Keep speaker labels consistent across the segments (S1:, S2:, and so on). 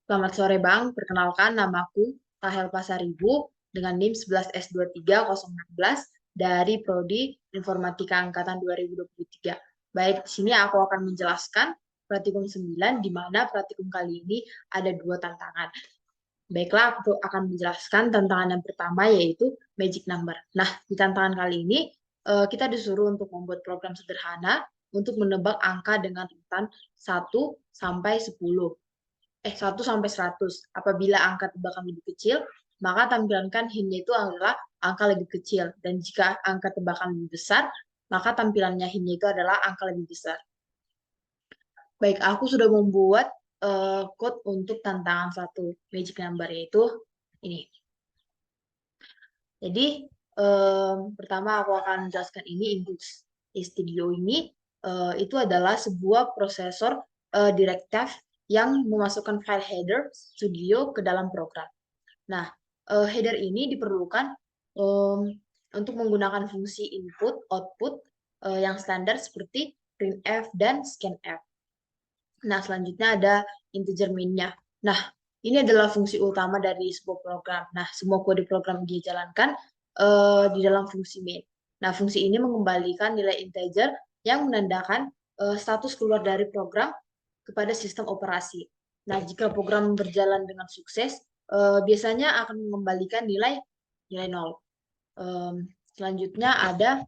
S1: Selamat sore Bang, perkenalkan namaku Tahel Pasaribu dengan NIM 11S23016 dari Prodi Informatika Angkatan 2023. Baik, di sini aku akan menjelaskan praktikum 9, di mana praktikum kali ini ada dua tantangan. Baiklah, aku akan menjelaskan tantangan yang pertama yaitu magic number. Nah, di tantangan kali ini kita disuruh untuk membuat program sederhana untuk menebak angka dengan urutan 1 sampai 100. Apabila angka tebakan lebih kecil, maka tampilkan hintnya itu adalah angka lebih kecil. Dan jika angka tebakan lebih besar, maka tampilannya hintnya itu adalah angka lebih besar. Baik, aku sudah membuat code untuk tantangan satu magic number, yaitu ini. Jadi, pertama aku akan menjelaskan ini Input Studio ini itu adalah sebuah prosesor direktif yang memasukkan file header studio ke dalam program. Nah, header ini diperlukan untuk menggunakan fungsi input, output yang standar seperti printf dan scanf. Nah, selanjutnya ada integer main-nya. Nah, ini adalah fungsi utama dari sebuah program. Nah, semua kode program dijalankan di dalam fungsi main. Nah, fungsi ini mengembalikan nilai integer yang menandakan status keluar dari program kepada sistem operasi. Nah, jika program berjalan dengan sukses, biasanya akan mengembalikan nilai 0. Selanjutnya ada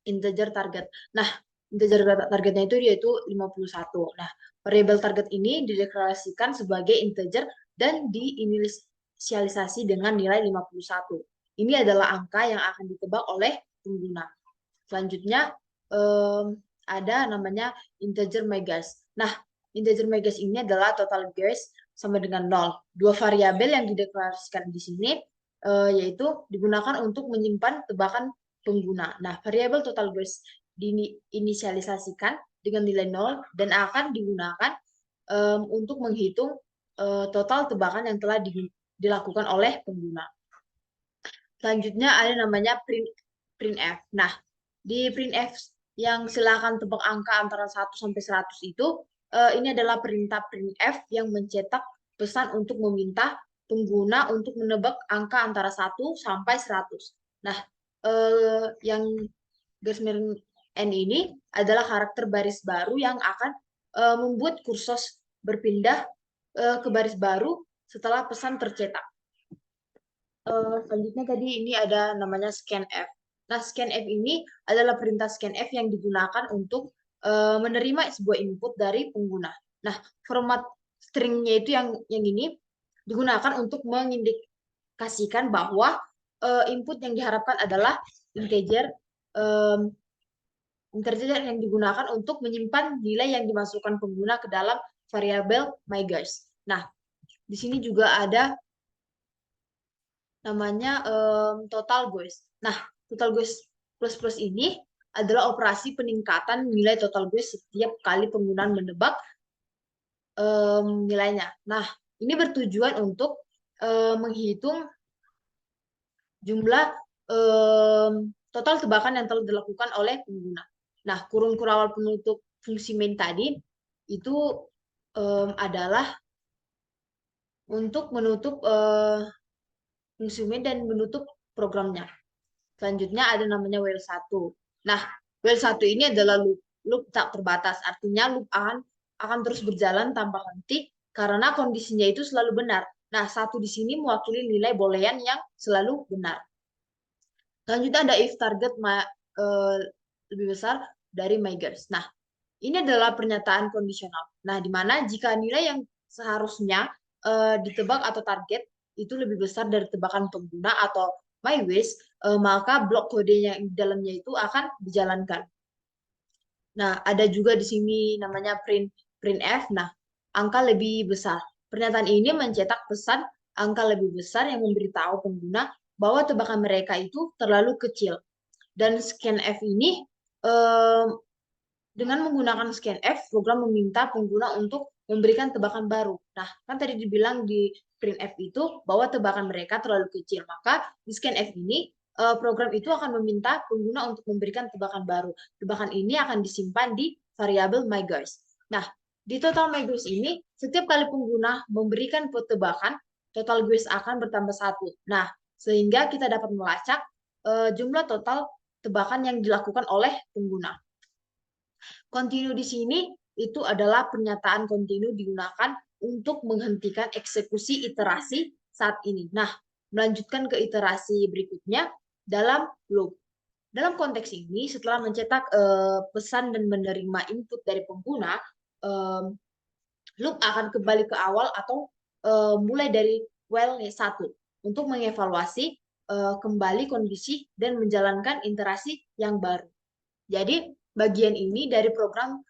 S1: integer target. Nah, integer targetnya itu yaitu 51. Nah, variabel target ini dideklarasikan sebagai integer dan diinisialisasi dengan nilai 51. Ini adalah angka yang akan ditebak oleh pengguna. Selanjutnya ada namanya integer megas. Nah, integer megas ini adalah total guess sama dengan 0. Dua variabel yang dideklarasikan di sini yaitu digunakan untuk menyimpan tebakan pengguna. Nah, variabel total guess diinisialisasikan dengan nilai 0 dan akan digunakan untuk menghitung total tebakan yang telah dilakukan oleh pengguna. Selanjutnya ada namanya printf. Nah, di printf yang silakan tebak angka antara 1 sampai 100 itu, ini adalah perintah printf yang mencetak pesan untuk meminta pengguna untuk menebak angka antara 1 sampai 100. Nah, yang garis miring N ini adalah karakter baris baru yang akan membuat kursos berpindah ke baris baru setelah pesan tercetak. Selanjutnya tadi ini ada namanya scanf. Nah, scanf ini adalah perintah scanf yang digunakan untuk menerima sebuah input dari pengguna. Nah, format stringnya itu yang ini digunakan untuk mengindikasikan bahwa input yang diharapkan adalah integer integer yang digunakan untuk menyimpan nilai yang dimasukkan pengguna ke dalam variabel myGuys. Nah, di sini juga ada namanya total guys. Nah, total guys plus ini adalah operasi peningkatan nilai total guys setiap kali penggunaan menebak nilainya. Nah, ini bertujuan untuk menghitung jumlah total tebakan yang telah dilakukan oleh pengguna. Nah, kurung kurawal penutup fungsi main tadi itu adalah untuk menutup fungsi main dan menutup programnya. Selanjutnya ada namanya while 1. Nah, while 1 ini adalah loop tak terbatas. Artinya loop akan terus berjalan tanpa henti karena kondisinya itu selalu benar. Nah, 1 di sini mewakili nilai boolean yang selalu benar. Selanjutnya ada if target lebih besar dari myGuess. Nah, ini adalah pernyataan kondisional. Nah, di mana jika nilai yang seharusnya ditebak atau target itu lebih besar dari tebakan pengguna atau myWish, maka blok kode yang di dalamnya itu akan dijalankan. Nah, ada juga di sini namanya printf. Nah, angka lebih besar. Pernyataan ini mencetak pesan angka lebih besar yang memberitahu pengguna bahwa tebakan mereka itu terlalu kecil. Dan scanf ini dengan menggunakan scanf, program meminta pengguna untuk memberikan tebakan baru. Nah, kan tadi dibilang di printf itu bahwa tebakan mereka terlalu kecil. Maka di scanf ini, program itu akan meminta pengguna untuk memberikan tebakan baru. Tebakan ini akan disimpan di variabel myGuys. Nah, Di total MyGuess ini, setiap kali pengguna memberikan tebakan, total guess akan bertambah 1. Nah, sehingga kita dapat melacak jumlah total tebakan yang dilakukan oleh pengguna. Kontinu di sini itu adalah pernyataan kontinu digunakan untuk menghentikan eksekusi iterasi saat ini. Nah, melanjutkan ke iterasi berikutnya dalam loop. Dalam konteks ini, setelah mencetak pesan dan menerima input dari pengguna, loop akan kembali ke awal atau mulai dari while 1 untuk mengevaluasi kembali kondisi dan menjalankan iterasi yang baru. Jadi, bagian ini dari program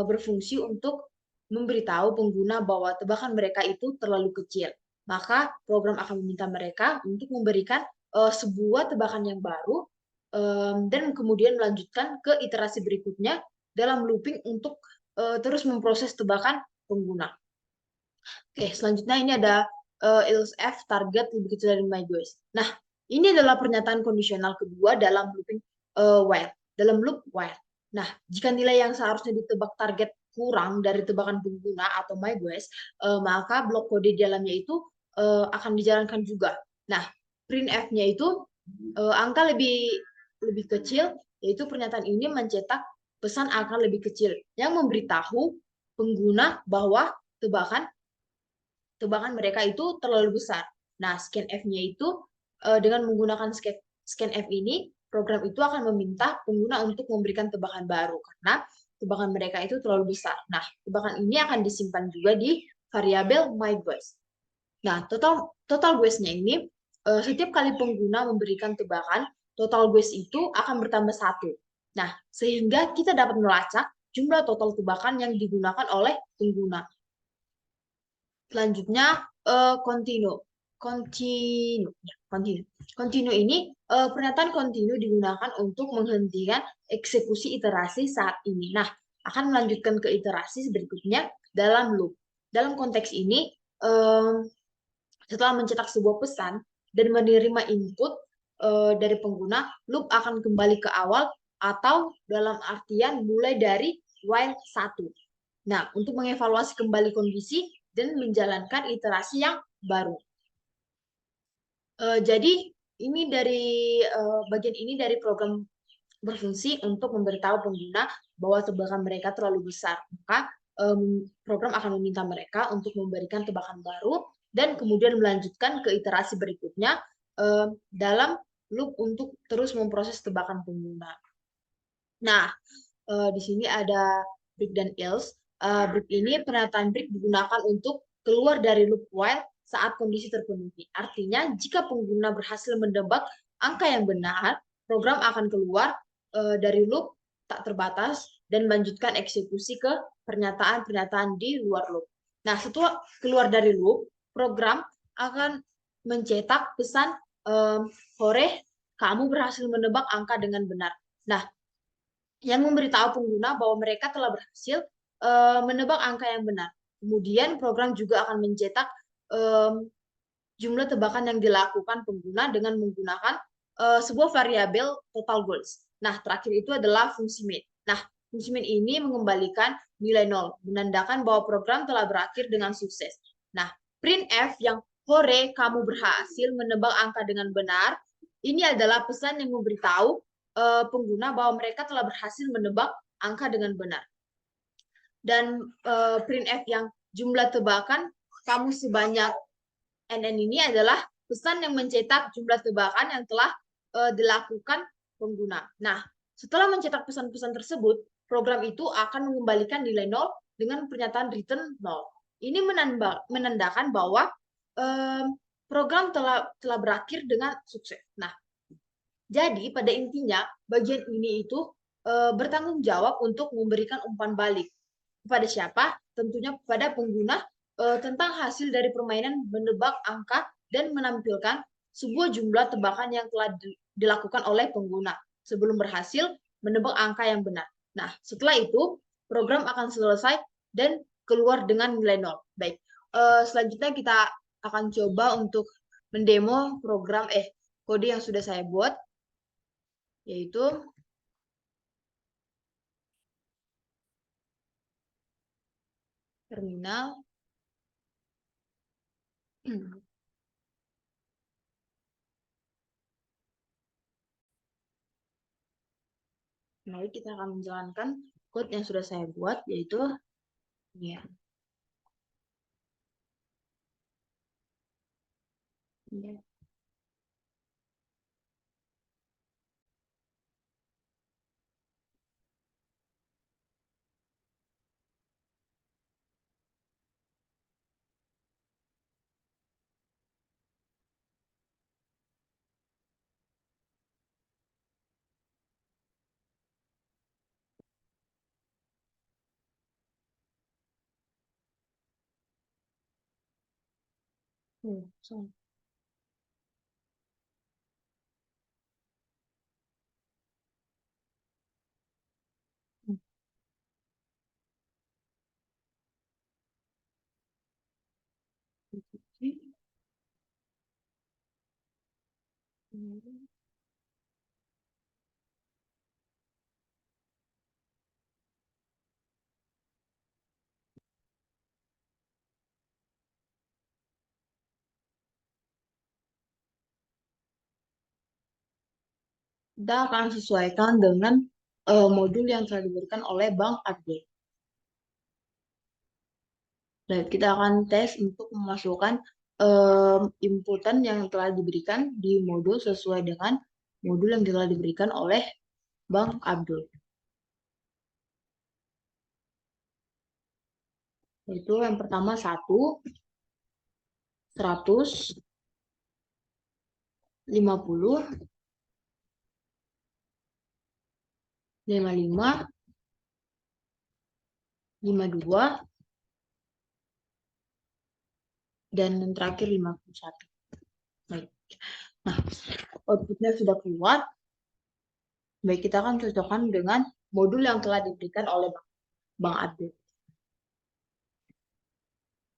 S1: berfungsi untuk memberitahu pengguna bahwa tebakan mereka itu terlalu kecil. Maka program akan meminta mereka untuk memberikan sebuah tebakan yang baru dan kemudian melanjutkan ke iterasi berikutnya dalam looping untuk terus memproses tebakan pengguna. Oke, selanjutnya ini ada else f target lebih kecil dari MyGuess. Nah, ini adalah pernyataan kondisional kedua dalam looping while, dalam loop while. Nah, jika nilai yang seharusnya ditebak target kurang dari tebakan pengguna atau MyGuess, maka blok kode di dalamnya itu akan dijalankan juga. Nah, printf-nya itu angka lebih kecil, yaitu pernyataan ini mencetak pesan angka lebih kecil yang memberitahu pengguna bahwa tebakan mereka itu terlalu besar. Nah, scanf-nya itu dengan menggunakan scanf ini, program itu akan meminta pengguna untuk memberikan tebakan baru karena tebakan mereka itu terlalu besar. Nah, tebakan ini akan disimpan juga di variabel myGuess. Nah, total guess-nya ini setiap kali pengguna memberikan tebakan, total guess itu akan bertambah 1. Nah, sehingga kita dapat melacak jumlah total tebakan yang digunakan oleh pengguna. Selanjutnya, continue. Continue ini pernyataan continue digunakan untuk menghentikan eksekusi iterasi saat ini. Nah, akan melanjutkan ke iterasi berikutnya dalam loop. Dalam konteks ini, setelah mencetak sebuah pesan dan menerima input dari pengguna, loop akan kembali ke awal atau dalam artian mulai dari while 1. Nah, untuk mengevaluasi kembali kondisi dan menjalankan iterasi yang baru. Jadi ini dari bagian ini dari program berfungsi untuk memberitahu pengguna bahwa tebakan mereka terlalu besar. Maka program akan meminta mereka untuk memberikan tebakan baru dan kemudian melanjutkan ke iterasi berikutnya dalam loop untuk terus memproses tebakan pengguna. Nah, di sini ada break dan else. Break ini pernyataan break digunakan untuk keluar dari loop while saat kondisi terpenuhi. Artinya, jika pengguna berhasil menebak angka yang benar, program akan keluar dari loop tak terbatas dan melanjutkan eksekusi ke pernyataan-pernyataan di luar loop. Nah, setelah keluar dari loop, program akan mencetak pesan hore, kamu berhasil menebak angka dengan benar. Nah, yang memberitahu pengguna bahwa mereka telah berhasil menebak angka yang benar. Kemudian program juga akan mencetak jumlah tebakan yang dilakukan pengguna dengan menggunakan sebuah variabel total goals. Nah, terakhir itu adalah fungsi main. Nah, fungsi main ini mengembalikan nilai 0, menandakan bahwa program telah berakhir dengan sukses. Nah, printf yang hore, kamu berhasil menebak angka dengan benar, ini adalah pesan yang memberitahu pengguna bahwa mereka telah berhasil menebak angka dengan benar. Dan printf yang jumlah tebakan kamu sebanyak NN ini adalah pesan yang mencetak jumlah tebakan yang telah dilakukan pengguna. Nah, setelah mencetak pesan-pesan tersebut, program itu akan mengembalikan nilai 0 dengan pernyataan return 0. Ini menandakan bahwa program telah berakhir dengan sukses. Nah, jadi pada intinya bagian ini itu bertanggung jawab untuk memberikan umpan balik. Kepada siapa? Tentunya kepada pengguna tentang hasil dari permainan menebak angka dan menampilkan sebuah jumlah tebakan yang telah dilakukan oleh pengguna sebelum berhasil menebak angka yang benar. Nah, setelah itu program akan selesai dan keluar dengan nilai 0. Baik, selanjutnya kita akan coba untuk mendemo program kode yang sudah saya buat, yaitu terminal. Mari kita akan menjalankan code yang sudah saya buat, yaitu ini ya. Ini. So. Kita akan sesuaikan dengan modul yang telah diberikan oleh Bang Abdul. Dan kita akan tes untuk memasukkan inputan yang telah diberikan di modul sesuai dengan modul yang telah diberikan oleh Bang Abdul. Yaitu yang pertama 1, 100, 50, 55, 52, dan yang terakhir 51. Baik. Nah, outputnya sudah keluar. Baik, kita akan cocokkan dengan modul yang telah diberikan oleh Bang Abdul.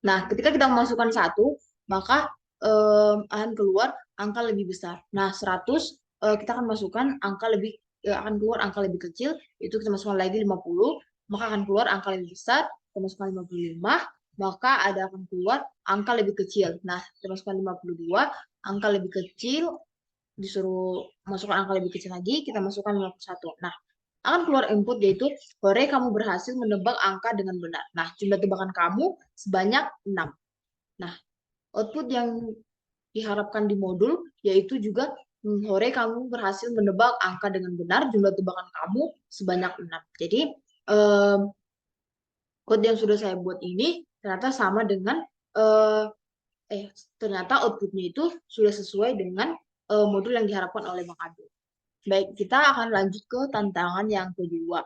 S1: Nah, ketika kita memasukkan 1, maka akan keluar angka lebih besar. Nah, 100 kita akan masukkan angka lebih akan keluar angka lebih kecil, itu kita masukkan lagi 50, maka akan keluar angka lebih besar, kita masukkan 55, maka ada akan keluar angka lebih kecil. Nah, kita masukkan 52, angka lebih kecil, disuruh masukkan angka lebih kecil lagi, kita masukkan 51. Nah, akan keluar input yaitu, hore kamu berhasil menebak angka dengan benar. Nah, jumlah tebakan kamu sebanyak 6. Nah, output yang diharapkan di modul yaitu juga, hore kamu berhasil menebak angka dengan benar, jumlah tebakan kamu sebanyak 6. Jadi, code yang sudah saya buat ini ternyata sama dengan ternyata outputnya itu sudah sesuai dengan modul yang diharapkan oleh Bang Abdul. Baik, kita akan lanjut ke tantangan yang kedua.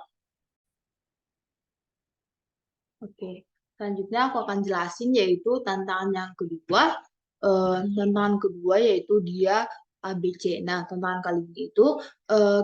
S1: Oke, selanjutnya aku akan jelasin yaitu tantangan yang kedua. Tantangan kedua yaitu dia ABC. Nah, tantangan kali ini itu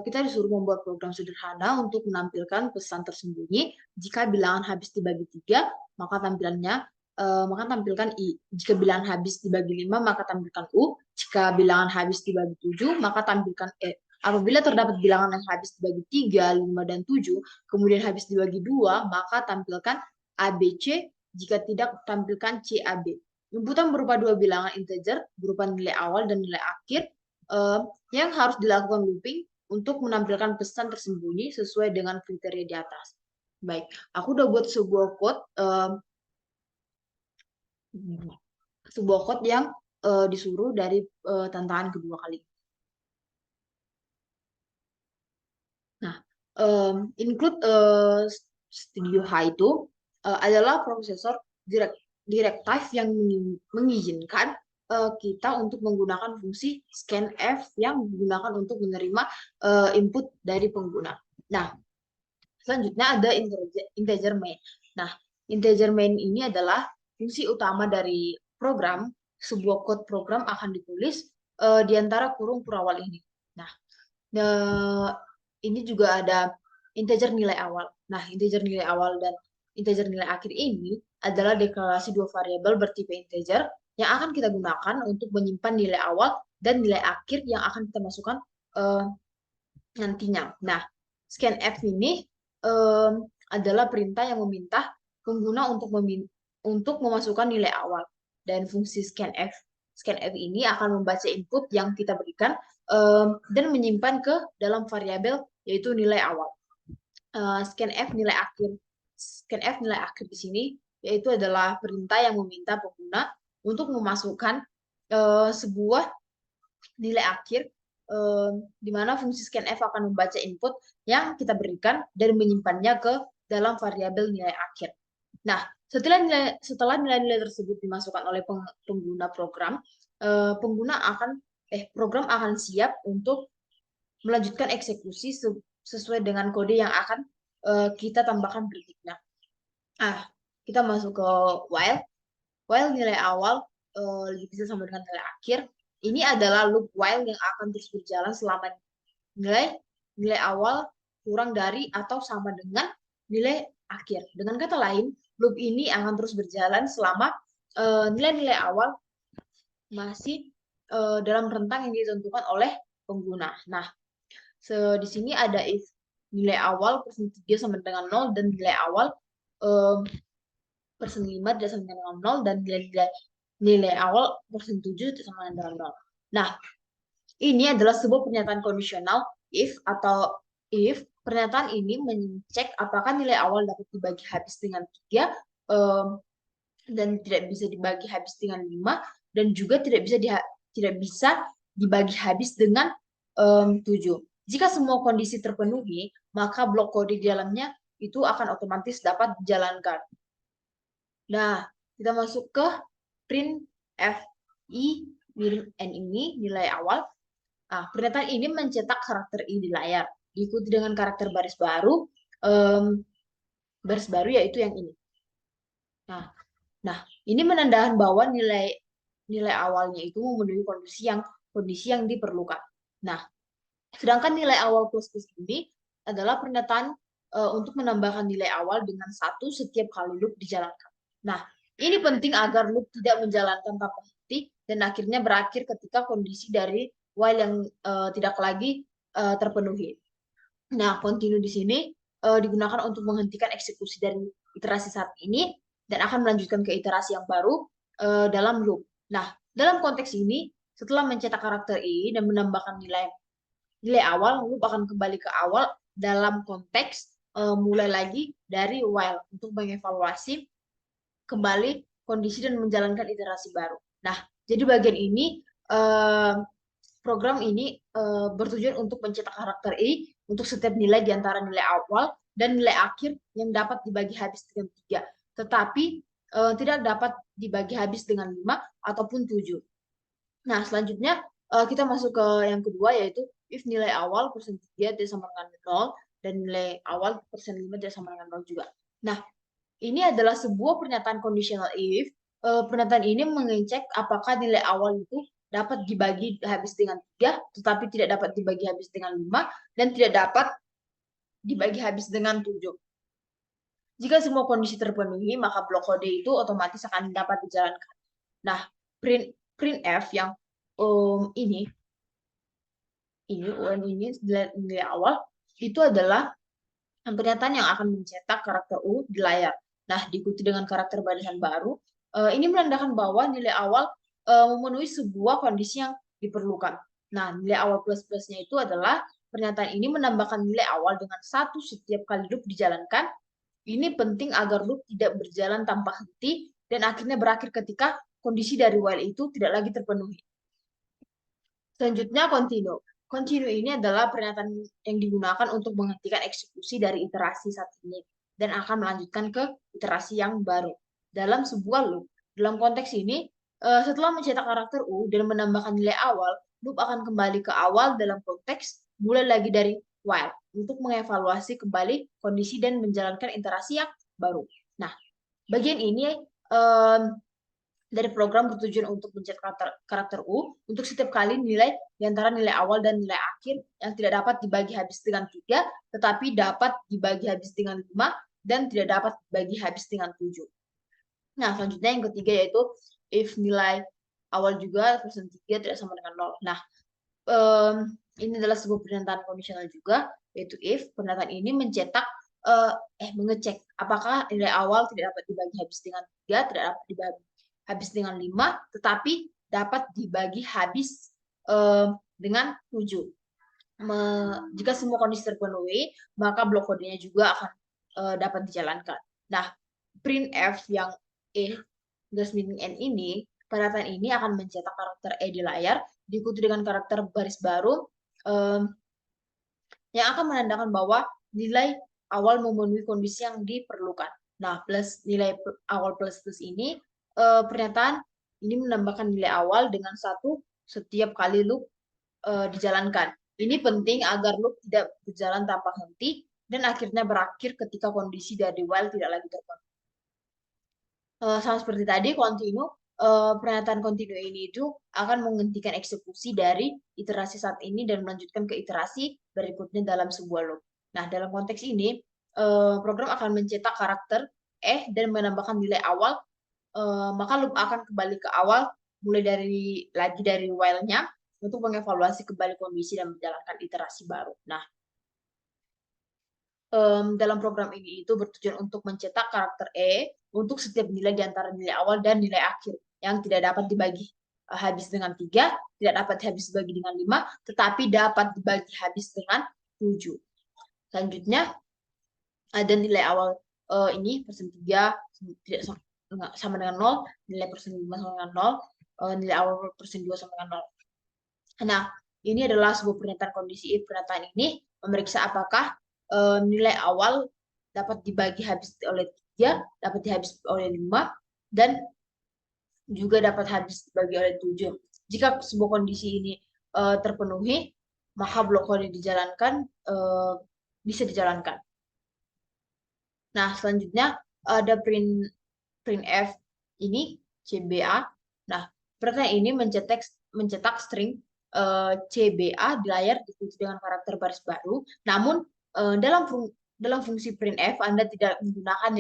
S1: kita disuruh membuat program sederhana untuk menampilkan pesan tersembunyi. Jika bilangan habis dibagi 3, maka tampilkan I. Jika bilangan habis dibagi 5, maka tampilkan U. Jika bilangan habis dibagi 7, maka tampilkan E. Apabila terdapat bilangan yang habis dibagi 3, 5, dan 7, kemudian habis dibagi 2, maka tampilkan ABC, jika tidak tampilkan CAB. Inputan berupa dua bilangan integer berupa nilai awal dan nilai akhir yang harus dilakukan looping untuk menampilkan pesan tersembunyi sesuai dengan kriteria di atas. Baik, aku udah buat sebuah code yang disuruh dari tantangan kedua kali. Nah, include Studio High itu adalah prosesor directive yang mengizinkan kita untuk menggunakan fungsi scanf yang digunakan untuk menerima input dari pengguna. Nah, selanjutnya ada integer main. Nah, integer main ini adalah fungsi utama dari program. Sebuah code program akan ditulis di antara kurung purawal ini. Nah, ini juga ada integer nilai awal. Nah, integer nilai awal dan integer nilai akhir ini adalah deklarasi dua variabel bertipe integer yang akan kita gunakan untuk menyimpan nilai awal dan nilai akhir yang akan kita masukkan nantinya. Nah, scanf ini adalah perintah yang meminta pengguna untuk memasukkan nilai awal. Dan fungsi scanf ini akan membaca input yang kita berikan dan menyimpan ke dalam variabel yaitu nilai awal. Scanf nilai akhir di sini yaitu adalah perintah yang meminta pengguna untuk memasukkan sebuah nilai akhir di mana fungsi scanf akan membaca input yang kita berikan dan menyimpannya ke dalam variabel nilai akhir. Nah, setelah nilai-nilai tersebut dimasukkan oleh pengguna program, program akan siap untuk melanjutkan eksekusi sesuai dengan kode yang akan kita tambahkan berikutnya. Kita masuk ke while nilai awal bisa sama dengan nilai akhir. Ini adalah loop while yang akan terus berjalan selama nilai awal kurang dari atau sama dengan nilai akhir. Dengan kata lain, loop ini akan terus berjalan selama nilai-nilai awal masih dalam rentang yang ditentukan oleh pengguna. Nah, di sini ada if nilai awal persen 3 sama dengan 0 dan nilai awal persen 5 tidak sama dengan 0 dan nilai awal persen 7 tidak sama dengan 0. Nah, ini adalah sebuah pernyataan kondisional if pernyataan ini mengecek apakah nilai awal dapat dibagi habis dengan 3 dan tidak bisa dibagi habis dengan 5 dan juga tidak bisa dibagi habis dengan 7. Jika semua kondisi terpenuhi, maka blok kode di dalamnya itu akan otomatis dapat dijalankan. Nah, kita masuk ke print fi miring n ini nilai awal. Nah, pernyataan ini mencetak karakter i di layar, diikuti dengan karakter baris baru yaitu yang ini. Nah, ini menandakan bahwa nilai awalnya itu memenuhi kondisi yang diperlukan. Nah, sedangkan nilai awal plus ini adalah pernyataan untuk menambahkan nilai awal dengan 1 setiap kali loop dijalankan. Nah, ini penting agar loop tidak menjalankan tanpa henti dan akhirnya berakhir ketika kondisi dari while yang tidak lagi terpenuhi. Nah, continue di sini digunakan untuk menghentikan eksekusi dari iterasi saat ini dan akan melanjutkan ke iterasi yang baru dalam loop. Nah, dalam konteks ini, setelah mencetak karakter i dan menambahkan nilai awal, loop akan kembali ke awal dalam konteks mulai lagi dari while untuk mengevaluasi kembali kondisi dan menjalankan iterasi baru. Nah, jadi bagian ini program ini bertujuan untuk mencetak karakter i untuk setiap nilai di antara nilai awal dan nilai akhir yang dapat dibagi habis dengan 3, tetapi tidak dapat dibagi habis dengan 5 ataupun 7. Nah, selanjutnya kita masuk ke yang kedua, yaitu if nilai awal persen 3 tidak sama dengan 0 dan nilai awal persen 5 tidak sama dengan 0 juga. Nah, ini adalah sebuah pernyataan conditional if. Pernyataan ini mengecek apakah nilai awal itu dapat dibagi habis dengan 3, tetapi tidak dapat dibagi habis dengan 5, dan tidak dapat dibagi habis dengan 7. Jika semua kondisi terpenuhi, maka blok kode itu otomatis akan dapat dijalankan. Nah, printf yang ini nilai awal itu adalah pernyataan yang akan mencetak karakter u di layar. Nah, diikuti dengan karakter barisan baru. Ini menandakan bahwa nilai awal memenuhi sebuah kondisi yang diperlukan. Nah, nilai awal plus-plusnya itu adalah pernyataan ini menambahkan nilai awal dengan 1 setiap kali loop dijalankan. Ini penting agar loop tidak berjalan tanpa henti dan akhirnya berakhir ketika kondisi dari while itu tidak lagi terpenuhi. Selanjutnya, continue. Continue ini adalah pernyataan yang digunakan untuk menghentikan eksekusi dari iterasi saat ini dan akan melanjutkan ke iterasi yang baru dalam sebuah loop. Dalam konteks ini, setelah mencetak karakter u dan menambahkan nilai awal, loop akan kembali ke awal dalam konteks mulai lagi dari while untuk mengevaluasi kembali kondisi dan menjalankan iterasi yang baru. Nah, bagian ini dari program bertujuan untuk mencetak karakter u untuk setiap kali nilai di antara nilai awal dan nilai akhir yang tidak dapat dibagi habis dengan 3, tetapi dapat dibagi habis dengan 5 dan tidak dapat dibagi habis dengan 7. Nah, selanjutnya yang ketiga yaitu if nilai awal juga persen 3 tidak sama dengan 0. Nah, ini adalah sebuah pernyataan kondisional juga, yaitu if pernyataan ini mencetak mengecek apakah nilai awal tidak dapat dibagi habis dengan 3, tidak dapat dibagi habis dengan 5, tetapi dapat dibagi habis dengan 7. Jika semua kondisi terpenuhi, maka blok kodenya juga akan dapat dijalankan. Nah, printf yang E garis miring N ini, pernyataan ini akan mencetak karakter E di layar, diikuti dengan karakter baris baru yang akan menandakan bahwa nilai awal memenuhi kondisi yang diperlukan. Nah, plus nilai awal plus ini, pernyataan ini menambahkan nilai awal dengan 1 setiap kali loop dijalankan. Ini penting agar loop tidak berjalan tanpa henti dan akhirnya berakhir ketika kondisi dari while tidak lagi terpenuhi. Sama seperti tadi, pernyataan continue ini itu akan menghentikan eksekusi dari iterasi saat ini dan melanjutkan ke iterasi berikutnya dalam sebuah loop. Nah, dalam konteks ini, program akan mencetak karakter dan menambahkan nilai awal, maka loop akan kembali ke awal, mulai dari while-nya, untuk mengevaluasi kembali kondisi dan menjalankan iterasi baru. Nah, dalam program ini itu bertujuan untuk mencetak karakter E untuk setiap nilai di antara nilai awal dan nilai akhir yang tidak dapat dibagi habis dengan 3, tidak dapat habis dibagi dengan 5, tetapi dapat dibagi habis dengan 7. Selanjutnya, ada nilai awal ini persen 3 tidak sama dengan 0, nilai persen 5 sama dengan 0, nilai awal persen 2 sama dengan 0. Nah, ini adalah sebuah pernyataan kondisi if. Pernyataan ini memeriksa apakah nilai awal dapat dibagi habis oleh 3, dapat dihabis oleh 5, dan juga dapat habis dibagi oleh 7. Jika sebuah kondisi ini terpenuhi, maka blok kode dijalankan, bisa dijalankan. Nah, selanjutnya ada printf ini CBA. Nah, pernyataan ini mencetak string CBA di layar diikuti dengan karakter baris baru. Namun dalam fungsi printf Anda tidak menggunakan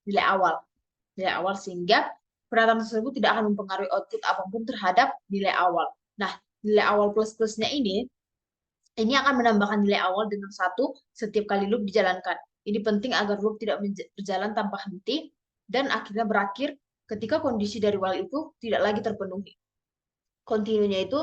S1: nilai awal sehingga pernyataan tersebut tidak akan mempengaruhi output apapun terhadap nilai awal. Nah, nilai awal plus-plusnya ini akan menambahkan nilai awal dengan 1 setiap kali loop dijalankan. Ini penting agar loop tidak berjalan tanpa henti dan akhirnya berakhir ketika kondisi dari while itu tidak lagi terpenuhi. Continue-nya itu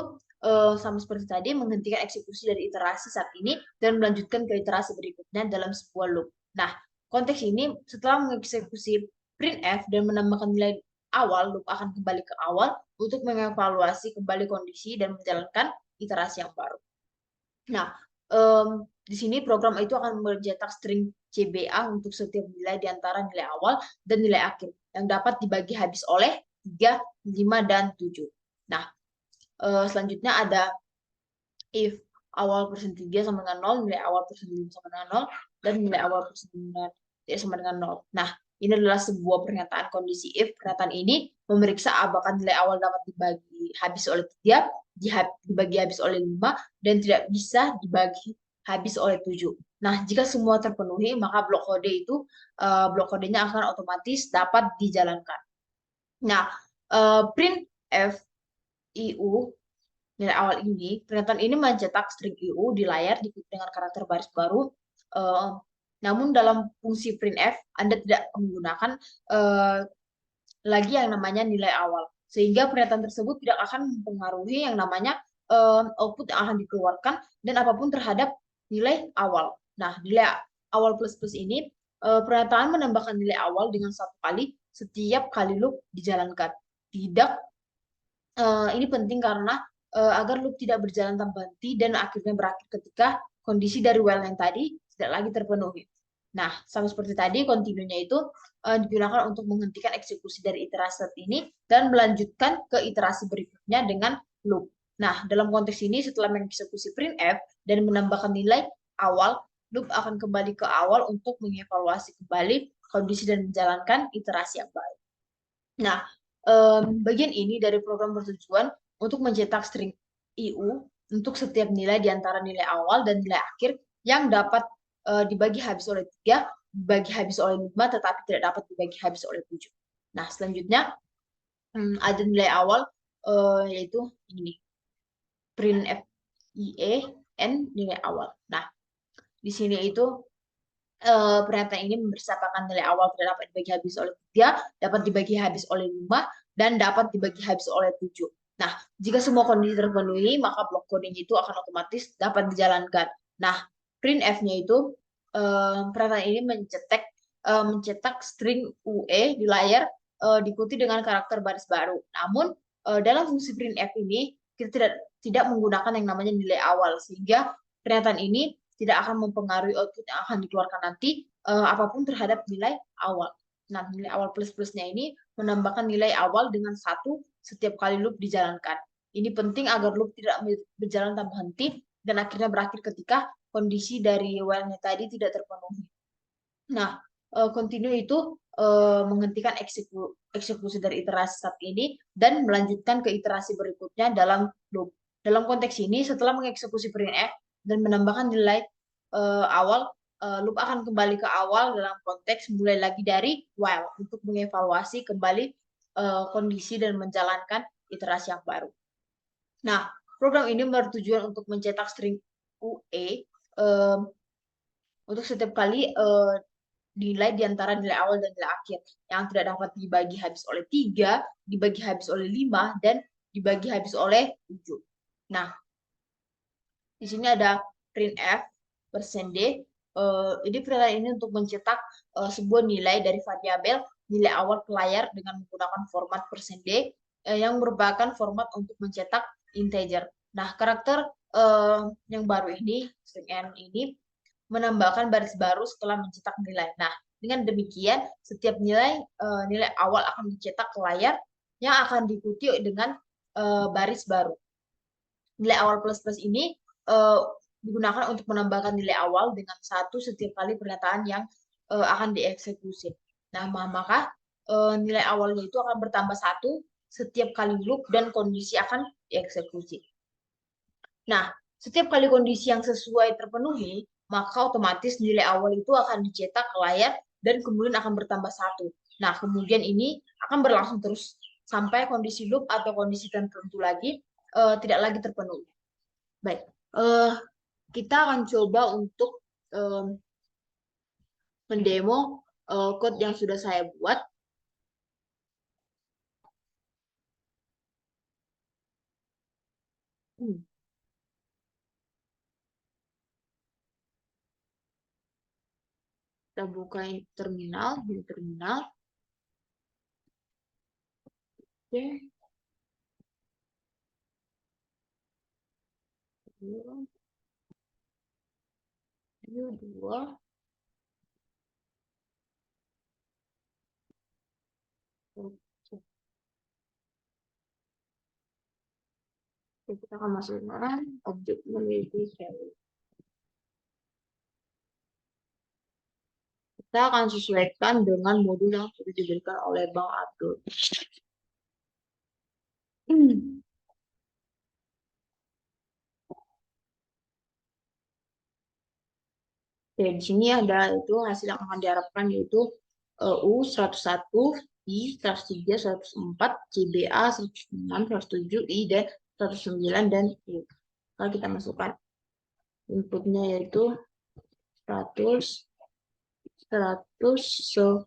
S1: sama seperti tadi, menghentikan eksekusi dari iterasi saat ini dan melanjutkan ke iterasi berikutnya dalam sebuah loop. Nah, konteks ini setelah mengeksekusi printf dan menambahkan nilai awal, loop akan kembali ke awal untuk mengevaluasi kembali kondisi dan menjalankan iterasi yang baru. Nah, di sini program itu akan mencetak string CBA untuk setiap nilai di antara nilai awal dan nilai akhir yang dapat dibagi habis oleh 3, 5, dan 7. Nah, selanjutnya ada if awal persen 3 sama dengan 0, nilai awal persen 5 sama dengan 0, dan nilai awal persen 5 tidak sama dengan 0. Nah, ini adalah sebuah pernyataan kondisi if. Pernyataan ini memeriksa apakah nilai awal dapat dibagi habis oleh 3, dibagi habis oleh 5, dan tidak bisa dibagi habis oleh 7. Nah, jika semua terpenuhi, maka blok blok kodenya akan otomatis dapat dijalankan. Nah, printf IU nilai awal ini, pernyataan ini mencetak string IU di layar diikuti dengan karakter baris baru. Namun dalam fungsi printf, Anda tidak menggunakan lagi yang namanya nilai awal. Sehingga pernyataan tersebut tidak akan mempengaruhi yang namanya output yang akan dikeluarkan dan apapun terhadap nilai awal. Nah, nilai awal plus-plus ini, pernyataan menambahkan nilai awal dengan 1 kali setiap kali loop dijalankan. Ini penting karena agar loop tidak berjalan tanpa henti dan akhirnya berakhir ketika kondisi dari while yang tadi tidak lagi terpenuhi. Nah, sama seperti tadi, continue-nya itu digunakan untuk menghentikan eksekusi dari iterasi saat ini dan melanjutkan ke iterasi berikutnya dengan loop. Nah, dalam konteks ini setelah mengeksekusi printf dan menambahkan nilai awal, loop akan kembali ke awal untuk mengevaluasi kembali kondisi dan menjalankan iterasi yang baru. Nah, bagian ini dari program bertujuan untuk mencetak string IU untuk setiap nilai di antara nilai awal dan nilai akhir yang dapat dibagi habis oleh 3, dibagi habis oleh 5, tetapi tidak dapat dibagi habis oleh 7. Nah, selanjutnya ada nilai awal, yaitu ini, printf IE N nilai awal. Nah, di sini itu pernyataan ini mempersiapkan nilai awal tidak dapat dibagi habis oleh 3, dapat dibagi habis oleh 5, dan dapat dibagi habis oleh 7. Nah, jika semua kondisi terpenuhi, maka blok coding itu akan otomatis dapat dijalankan. Nah, printf-nya itu pernyataan ini mencetak string UE di layar diikuti dengan karakter baris baru. Namun, dalam fungsi printf ini kita tidak menggunakan yang namanya nilai awal, sehingga pernyataan ini tidak akan mempengaruhi output yang akan dikeluarkan nanti apapun terhadap nilai awal. Nah, nilai awal plus-plusnya ini menambahkan nilai awal dengan 1 setiap kali loop dijalankan. Ini penting agar loop tidak berjalan tanpa henti dan akhirnya berakhir ketika kondisi dari while-nya tadi tidak terpenuhi. Nah, continue itu menghentikan eksekusi dari iterasi saat ini dan melanjutkan ke iterasi berikutnya dalam loop. Dalam konteks ini, setelah mengeksekusi printf dan menambahkan nilai awal, loop akan kembali ke awal dalam konteks mulai lagi dari while untuk mengevaluasi kembali kondisi dan menjalankan iterasi yang baru. Nah, program ini bertujuan untuk mencetak string UE untuk setiap kali nilai di antara nilai awal dan nilai akhir yang tidak dapat dibagi habis oleh 3, dibagi habis oleh 5, dan dibagi habis oleh 7. Nah, di sini ada printf %d. Ini pernyataan ini untuk mencetak sebuah nilai dari variabel nilai awal ke layar dengan menggunakan format %d yang merupakan format untuk mencetak integer. Nah, karakter yang baru ini, string n ini, menambahkan baris baru setelah mencetak nilai. Nah, dengan demikian, setiap nilai awal akan dicetak ke layar yang akan diikuti dengan baris baru. Nilai awal plus-plus ini digunakan untuk menambahkan nilai awal dengan 1 setiap kali pernyataan yang akan dieksekusi. Nah, maka nilai awalnya itu akan bertambah 1 setiap kali loop dan kondisi akan dieksekusi. Nah, setiap kali kondisi yang sesuai terpenuhi, maka otomatis nilai awal itu akan dicetak ke layar dan kemudian akan bertambah 1. Nah, kemudian ini akan berlangsung terus sampai kondisi loop atau kondisi tertentu lagi tidak lagi terpenuhi. Baik, kita akan coba untuk mendemo code yang sudah saya buat. Kita buka terminal, di terminal. Oke. Ini 2. Kita akan masukkan objek memiliki value. Kita akan sesuaikan dengan modul yang sudah diberikan oleh Bang Abdul. Oke, di sini ada itu hasil yang akan diharapkan yaitu U101, I103, 104, CBA 106, 107, I dan 109 dan I. Kalau kita masukkan inputnya yaitu 100, 110.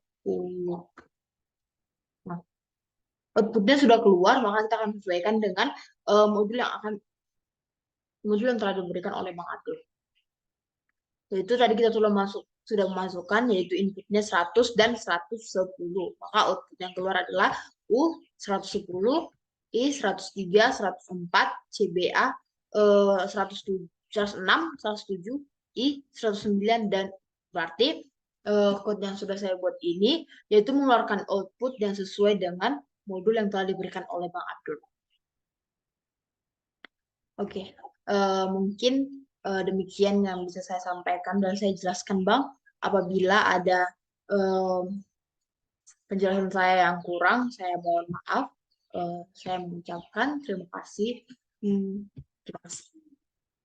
S1: Nah, outputnya sudah keluar, maka kita akan sesuaikan dengan modul yang telah diberikan oleh Bang Abdul. Yaitu tadi kita sudah memasukkan yaitu inputnya 100 dan 110. Maka output yang keluar adalah U 110, I 103, 104, CBA 106, 107, I 109 dan berarti code yang sudah saya buat ini yaitu mengeluarkan output yang sesuai dengan modul yang telah diberikan oleh Bang Abdul. Oke, mungkin demikian yang bisa saya sampaikan dan saya jelaskan, Bang. Apabila ada penjelasan saya yang kurang, saya mohon maaf. Saya mengucapkan terima kasih. Terima kasih.